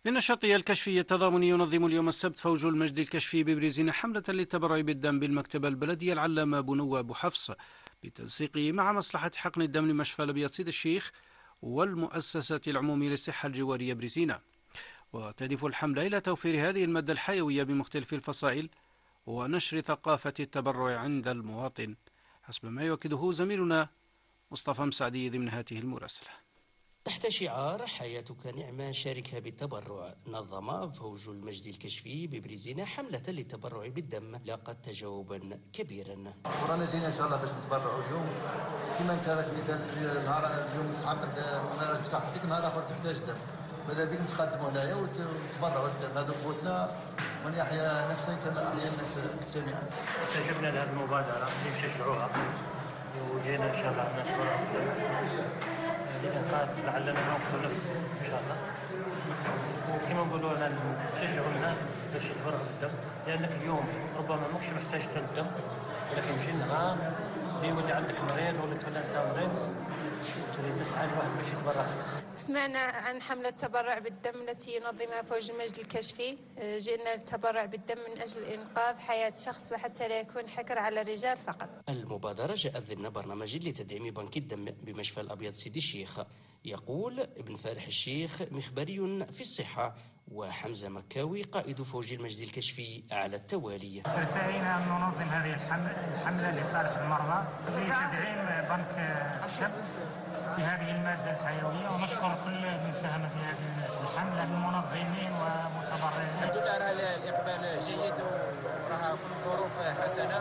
من نشاطها الكشفي التضامني ينظم اليوم السبت فوج المجد الكشفي ببريزين حملة للتبرع بالدم بالمكتبة البلدية العلامة بنو أبو حفص بالتنسيق مع مصلحة حقن الدم لمشفى الأبيض سيد الشيخ والمؤسسة العمومية للصحة الجوارية بريزينا. وتهدف الحملة إلى توفير هذه المادة الحيوية بمختلف الفصائل ونشر ثقافة التبرع عند المواطن، حسب ما يؤكده زميلنا مصطفى مسعدي ضمن هذه المراسلة. تحت شعار حياتك نعمة شاركها بالتبرع، نظم فوج المجد الكشفي ببريزينا حملة للتبرع بالدم لاقت تجاوبا كبيرا. ورانا جينا ان شاء الله باش نتبرعوا اليوم كما انت راك نهار اليوم صحاب بصحتك نهار اخر تحتاج دم، ماذا بك نتقدموا هنايا وتبرعوا الدم. هذو خوتنا من يحيا نفسه كما احيا الناس جميعا. استجبنا لهذه المبادرة اللي نشجعوها وجينا ان شاء الله نتبرع بالدم لإنقاذ لعلنا ننقذ نفس إن شاء الله. وكما نقولوا نشجعوا الناس باش يتبرعوا بالدم، لأنك اليوم ربما ماكش محتاج الدم، ولكن يجي نهار اللي يولي عندك مريض ولا تولي أنت مريض تولي تسعى لواحد باش يتبرع. سمعنا عن حملة تبرع بالدم التي ينظمها فوج المجد الكشفي. جئنا للتبرع بالدم من أجل إنقاذ حياة شخص وحتى لا يكون حكر على الرجال فقط. المبادرة جاءت ضمن برنامج لتدعيم بنك الدم بمشفى الأبيض سيدي الشيخ. يقول ابن فارح الشيخ مخبري في الصحة، وحمزة مكاوي قائد فوج المجد الكشفي على التوالي. ارتئينا أن ننظم هذه الحملة لصالح المرضى لتدعيم بنك الدم بهذه المادة الحيوية، ونشكر كل من ساهم في هذه الحملة من منظمين ومتبرعين. الحمد لله راه الإقبال جيد وراه كل الظروف حسنة.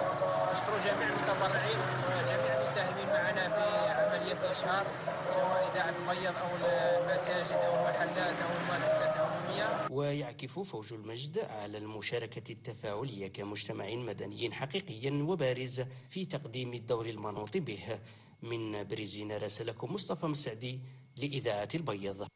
نشكر جميع المتبرعين وجميع المساهمين معنا في عملية الإشهار، سواء إذاعة البيض أو المساجد أو المحلات أو المؤسسات العمومية. ويعكف فوج المجد على المشاركة التفاعلية كمجتمع مدني حقيقي وبارز في تقديم الدور المنوط به. من بريزين راسلكم مصطفى مسعدي لإذاعة البيض.